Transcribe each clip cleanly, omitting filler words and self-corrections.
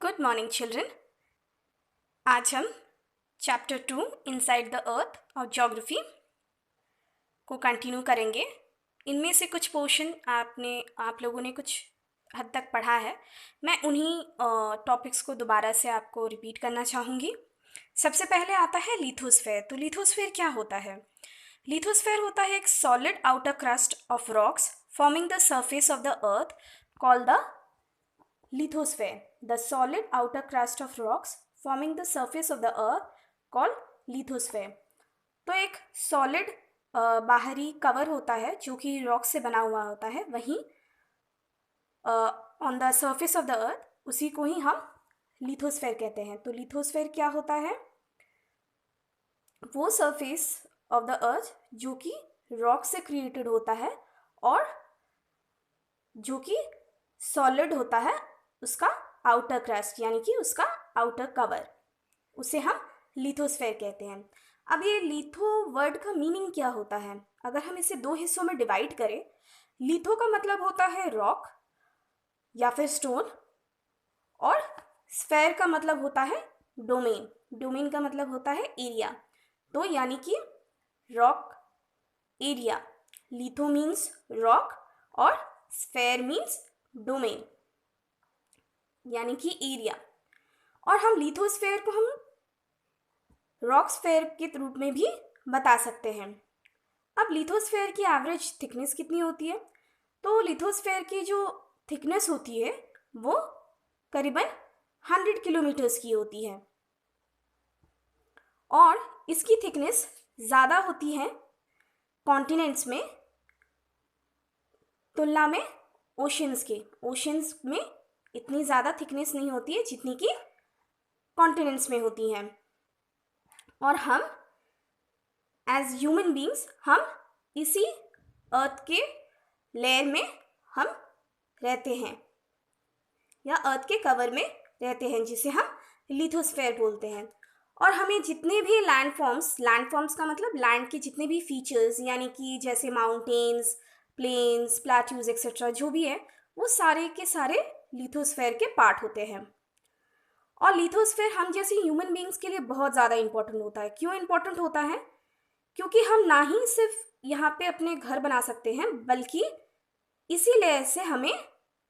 Good morning children. आज हम chapter 2 inside the earth और ज्योग्राफी को कंटिन्यू करेंगे। इनमें से कुछ पोर्शन आप लोगों ने कुछ हद तक पढ़ा है। मैं उन्हीं टॉपिक्स को दोबारा से आपको रिपीट करना चाहूँगी। सबसे पहले आता है लिथोस्फेयर। तो लिथोस्फेयर क्या होता है? लिथोस्फेयर होता है एक solid outer crust of rocks forming the surface of the earth called the lithosphere. The solid outer crust of rocks forming the surface of the earth called lithosphere. तो एक solid बाहरी cover होता है जो कि रॉक से बना हुआ होता है, वहीं on the surface of the earth उसी को ही हम लिथोस्फेयर कहते हैं। तो लिथोस्फेयर क्या होता है? वो सरफेस ऑफ द अर्थ जो कि रॉक से क्रिएटेड होता है और जो कि सॉलिड होता है, उसका आउटर क्रस्ट यानी कि उसका आउटर कवर, उसे हम लिथोस्फेयर कहते हैं। अब ये लिथो वर्ड का मीनिंग क्या होता है? अगर हम इसे दो हिस्सों में डिवाइड करें, लिथो का मतलब होता है रॉक या फिर स्टोन, और स्फेयर का मतलब होता है डोमेन। डोमेन का मतलब होता है एरिया। तो यानी कि rock area, litho means rock और स्फेयर मीन्स डोमेन यानी कि एरिया। और हम लिथोस्फेयर को हम रॉक स्फेयर के रूप में भी बता सकते हैं। अब लिथोस्फेयर की एवरेज थिकनेस कितनी होती है? तो लिथोस्फेयर की जो थिकनेस होती है वो करीबन 100 किलोमीटर्स की होती है, और इसकी थिकनेस ज़्यादा होती है कॉन्टिनेंट्स में तुलना में ओशंस के। ओशंस में इतनी ज़्यादा थिकनेस नहीं होती है जितनी कि कॉन्टिनेंट्स में होती हैं। और हम एज ह्यूमन बींग्स हम इसी अर्थ के लेयर में हम रहते हैं या अर्थ के कवर में रहते हैं, जिसे हम लिथोस्फेयर बोलते हैं। और हमें जितने भी लैंडफॉर्म्स का मतलब लैंड के जितने भी फीचर्स यानी कि जैसे माउंटेन्स, प्लेन्स, प्लेट्यूज एक्सेट्रा जो भी है, वो सारे के सारे लिथोस्फेयर के पार्ट होते हैं। और लिथोस्फेयर हम जैसे ह्यूमन बींग्स के लिए बहुत ज़्यादा इंपॉर्टेंट होता है। क्यों इंपॉर्टेंट होता है? क्योंकि हम ना ही सिर्फ यहाँ पे अपने घर बना सकते हैं, बल्कि इसी लेयर से हमें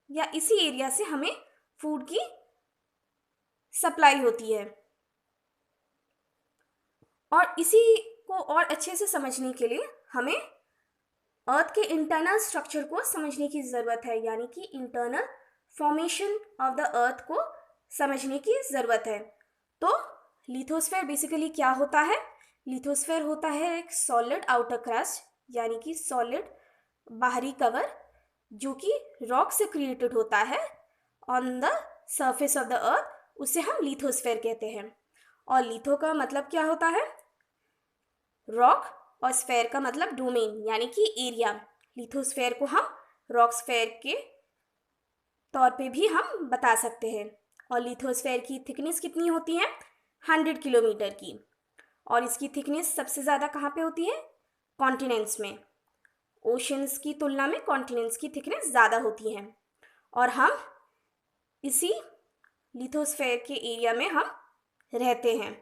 या इसी एरिया से हमें फूड की सप्लाई होती है। और इसी को और अच्छे से समझने के लिए हमें अर्थ के इंटरनल स्ट्रक्चर को समझने की ज़रूरत है, यानी कि internal formation of the earth को समझने की ज़रूरत है। तो लिथोस्फेयर बेसिकली क्या होता है? लिथोस्फेयर होता है एक सॉलिड आउटर क्रस्ट यानी कि सॉलिड बाहरी कवर जो कि रॉक से क्रिएटेड होता है on the surface of the earth, उसे हम लिथोस्फेयर कहते हैं। और लिथो का मतलब क्या होता है? रॉक, और स्फेयर का मतलब डोमेन यानी कि एरिया। लिथोस्फेयर को हम रॉक स्फेयर के तौर पे भी हम बता सकते हैं। और लिथोस्फेयर की थिकनेस कितनी होती है? 100 किलोमीटर की। और इसकी थिकनेस सबसे ज़्यादा कहाँ पे होती है? कॉन्टिनेंट्स में। ओशंस की तुलना में कॉन्टिनेंट्स की थिकनेस ज़्यादा होती है, और हम इसी लिथोस्फेयर के एरिया में हम रहते हैं।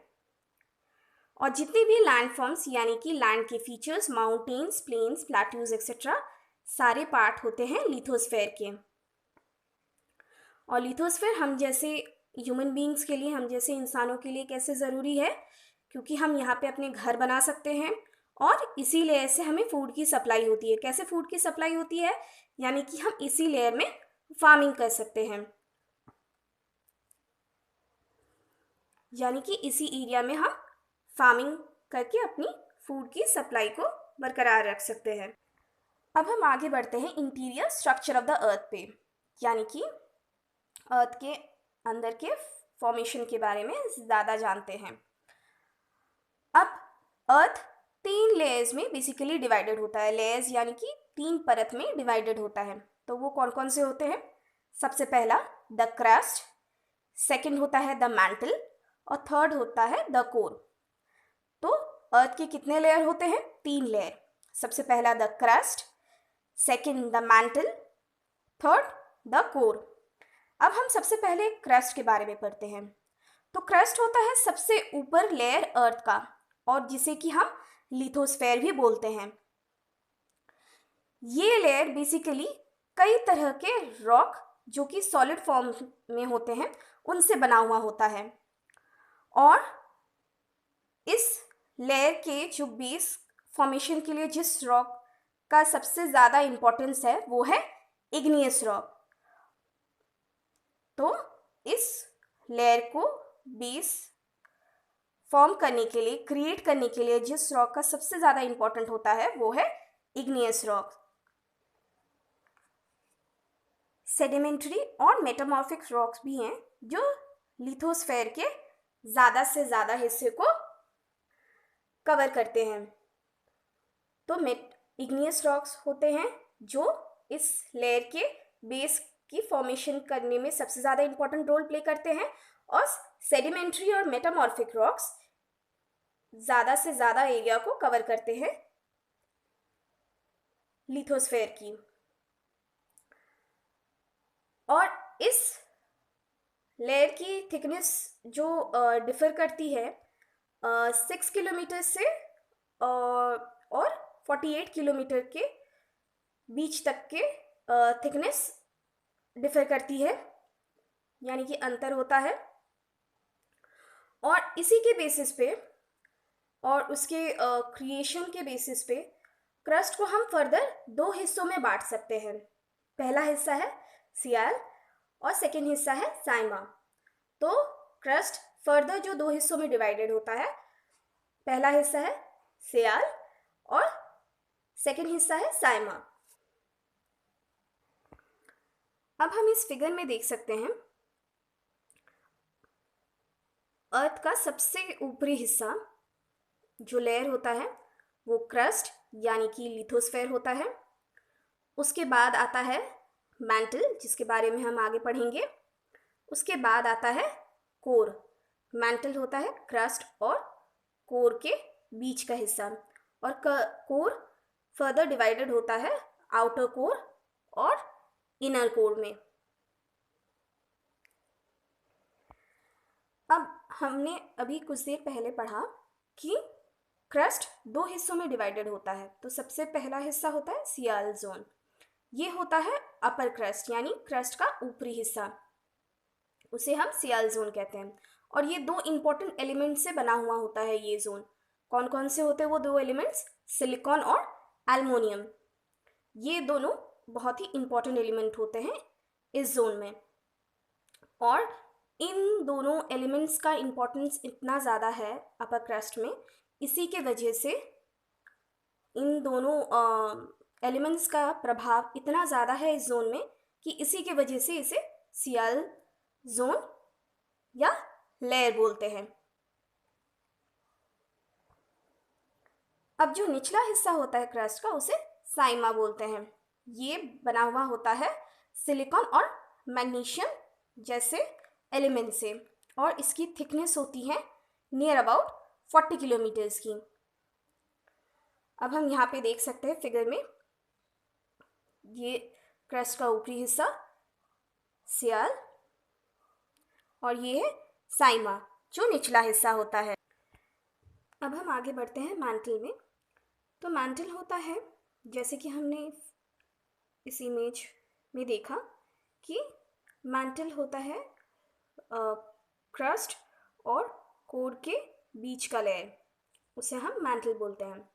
और जितने भी लैंडफॉर्म्स यानी कि लैंड के features, mountains, plains, plateaus etcetera, सारे पार्ट होते हैं लिथोस्फेयर के। और लिथोस्फेयर हम जैसे ह्यूमन बींग्स के लिए, हम जैसे इंसानों के लिए कैसे ज़रूरी है? क्योंकि हम यहाँ पे अपने घर बना सकते हैं और इसी लेयर से हमें फूड की सप्लाई होती है। कैसे फूड की सप्लाई होती है? यानी कि हम इसी लेयर में फार्मिंग कर सकते हैं, यानी कि इसी एरिया में हम फार्मिंग करके अपनी फूड की सप्लाई को बरकरार रख सकते हैं। अब हम आगे बढ़ते हैं interior structure of the earth पे, यानी कि अर्थ के अंदर के फॉर्मेशन के बारे में ज़्यादा जानते हैं। अब अर्थ 3 लेयर्स में बेसिकली डिवाइडेड होता है। लेयर्स यानी कि 3 परत में डिवाइडेड होता है। तो वो कौन कौन से होते हैं? सबसे पहला द क्रस्ट, सेकंड होता है द मैंटल, और थर्ड होता है द कोर। तो अर्थ के कितने लेयर होते हैं? 3 लेयर। सबसे पहला the crust, second the mantle, third the core. अब हम सबसे पहले क्रस्ट के बारे में पढ़ते हैं। तो क्रस्ट होता है सबसे ऊपर लेयर अर्थ का, और जिसे कि हम लिथोस्फेयर भी बोलते हैं। ये लेयर बेसिकली कई तरह के रॉक जो कि सॉलिड फॉर्म में होते हैं उनसे बना हुआ होता है, और इस लेयर के जो बेस फॉर्मेशन के लिए जिस रॉक का सबसे ज़्यादा इम्पोर्टेंस है वो है इग्नियस रॉक। तो इस लेयर को बेस फॉर्म करने के लिए, क्रिएट करने के लिए जिस रॉक का सबसे ज़्यादा इम्पोर्टेंट होता है वो है इग्नियस रॉक। सेडिमेंट्री और मेटामॉर्फिक रॉक्स भी हैं जो लिथोस्फेयर के ज़्यादा से ज़्यादा हिस्से को कवर करते हैं। तो इग्नियस रॉक्स होते हैं जो इस लेयर के बेस की फॉर्मेशन करने में सबसे ज़्यादा इंपॉर्टेंट रोल प्ले करते हैं, और सेडिमेंट्री और मेटामॉर्फिक रॉक्स ज़्यादा से ज़्यादा एरिया को कवर करते हैं लिथोस्फेयर की। और इस लेयर की थिकनेस जो डिफर करती है 6 किलोमीटर से और 48 किलोमीटर के बीच तक के थिकनेस डिफर करती है, यानी कि अंतर होता है। और इसी के बेसिस पे और उसके क्रिएशन के बेसिस पे क्रस्ट को हम फर्दर दो हिस्सों में बांट सकते हैं। पहला हिस्सा है सियाल और सेकेंड हिस्सा है साइमा। तो क्रस्ट फर्दर जो दो हिस्सों में डिवाइडेड होता है, पहला हिस्सा है सियाल और सेकेंड हिस्सा है साइमा। अब हम इस फिगर में देख सकते हैं अर्थ का सबसे ऊपरी हिस्सा जो लेयर होता है वो क्रस्ट यानी कि लिथोस्फेयर होता है। उसके बाद आता है मैंटल, जिसके बारे में हम आगे पढ़ेंगे। उसके बाद आता है कोर। मैंटल होता है क्रस्ट और कोर के बीच का हिस्सा, और कोर फर्दर डिवाइडेड होता है आउटर कोर और इनर कोर में। अब हमने अभी कुछ देर पहले पढ़ा कि क्रस्ट दो हिस्सों में डिवाइडेड होता है। तो सबसे पहला हिस्सा होता है सियाल जोन, ये होता है अपर क्रस्ट यानी क्रस्ट का ऊपरी हिस्सा, उसे हम सियाल जोन कहते हैं। और ये दो इंपॉर्टेंट एलिमेंट से बना हुआ होता है ये जोन। कौन कौन से होते हैं वो दो एलिमेंट्स? सिलिकॉन और एल्युमिनियम। ये दोनों बहुत ही इंपॉर्टेंट एलिमेंट होते हैं इस जोन में, और इन दोनों एलिमेंट्स का इंपॉर्टेंस इतना ज़्यादा है अपर क्रस्ट में, इसी के वजह से इन दोनों एलिमेंट्स का प्रभाव इतना ज़्यादा है इस जोन में कि इसी के वजह से इसे सियाल जोन या लेयर बोलते हैं। अब जो निचला हिस्सा होता है क्रस्ट का उसे साइमा बोलते हैं। ये बना हुआ होता है सिलिकॉन और मैग्नीशियम जैसे एलिमेंट से, और इसकी थिकनेस होती है नियर अबाउट 40 किलोमीटर्स की। अब हम यहाँ पे देख सकते हैं फिगर में, ये क्रस्ट का ऊपरी हिस्सा सियाल और ये है साइमा जो निचला हिस्सा होता है। अब हम आगे बढ़ते हैं मैंटल में। तो मैंटल होता है, जैसे कि हमने इस इमेज में देखा कि मैंटल होता है क्रस्ट और कोर के बीच का लेयर, उसे हम मैंटल बोलते हैं।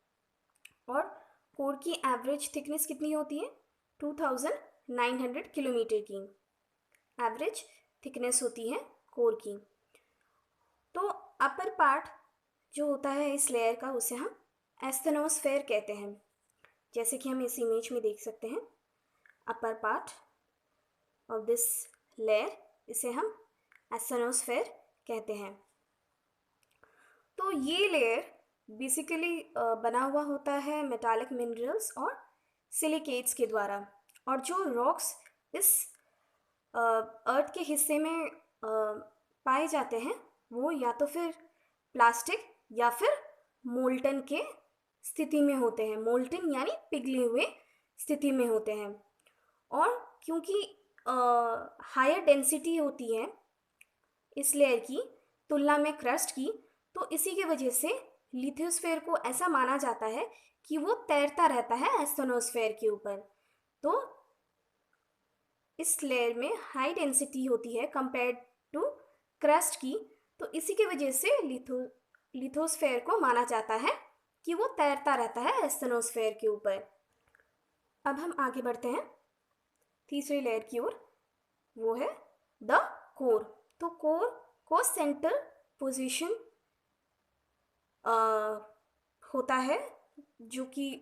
और कोर की एवरेज थिकनेस कितनी होती है? 2900 किलोमीटर की एवरेज थिकनेस होती है कोर की। तो अपर पार्ट जो होता है इस लेयर का उसे हम एस्थेनोस्फेयर कहते हैं, जैसे कि हम इस इमेज में देख सकते हैं। Upper part of this layer, इसे हम एस्थेनोस्फेयर कहते हैं। तो ये लेयर बेसिकली बना हुआ होता है मेटालिक मिनरल्स और सिलिकेट्स के द्वारा, और जो रॉक्स इस अर्थ के हिस्से में पाए जाते हैं वो या तो फिर प्लास्टिक या फिर मोल्टन के स्थिति में होते हैं। मोल्टन यानी पिघले हुए स्थिति में होते हैं। और क्योंकि हायर डेंसिटी होती है इस लेयर की तुलना में क्रस्ट की, तो इसी की वजह से लिथोस्फेयर को ऐसा माना जाता है कि वो तैरता रहता है एस्ट्रोनोस्फेयर के ऊपर। तो इस लेयर में हाई डेंसिटी होती है कंपेयर्ड टू क्रस्ट की, तो इसी की वजह से लिथोस्फेयर को माना जाता है कि वो तैरता रहता है एस्ट्रोनोस्फेयर के ऊपर। अब हम आगे बढ़ते हैं तीसरी लेयर की ओर, वो है द कोर। तो कोर को सेंटर पोजीशन होता है, जो कि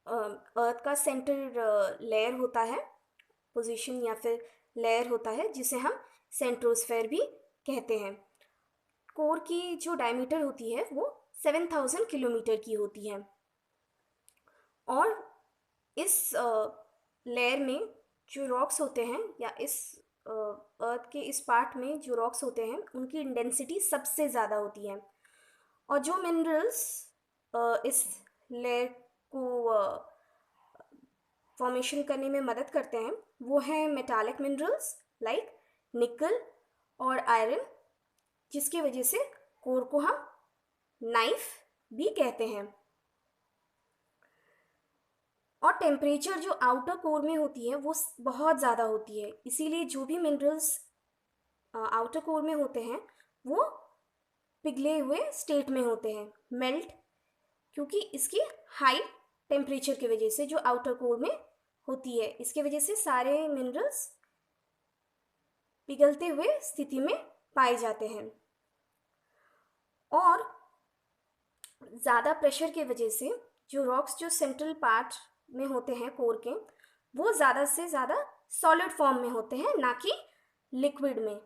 अर्थ का सेंटर लेयर होता है, पोजीशन या फिर लेयर होता है, जिसे हम सेंट्रोस्फेयर भी कहते हैं। कोर की जो डायमीटर होती है वो 7000 किलोमीटर की होती है, और इस लेयर में जो रॉक्स होते हैं या इस अर्थ के इस पार्ट में जो रॉक्स होते हैं उनकी डेंसिटी सबसे ज़्यादा होती है। और जो मिनरल्स इस लेयर को फॉर्मेशन करने में मदद करते हैं वो हैं मेटालिक मिनरल्स लाइक निकल और आयरन, जिसकी वजह से कोर को हम नाइफ भी कहते हैं। और टेम्परेचर जो आउटर कोर में होती है वो बहुत ज़्यादा होती है, इसीलिए जो भी मिनरल्स आउटर कोर में होते हैं वो पिघले हुए स्टेट में होते हैं, मेल्ट, क्योंकि इसकी हाई टेम्परेचर की वजह से जो आउटर कोर में होती है, इसके वजह से सारे मिनरल्स पिघलते हुए स्थिति में पाए जाते हैं। और ज़्यादा प्रेशर की वजह से जो रॉक्स जो सेंट्रल पार्ट में होते हैं कोर के, वो ज़्यादा से ज़्यादा सॉलिड फॉर्म में होते हैं, ना कि लिक्विड में।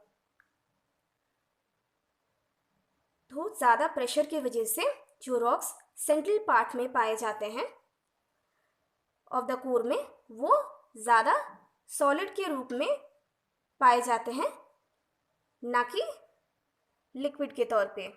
तो ज़्यादा प्रेशर की वजह से जो रॉक्स सेंट्रल पार्ट में पाए जाते हैं ऑफ द कोर में, वो ज़्यादा सॉलिड के रूप में पाए जाते हैं, ना कि लिक्विड के तौर पे।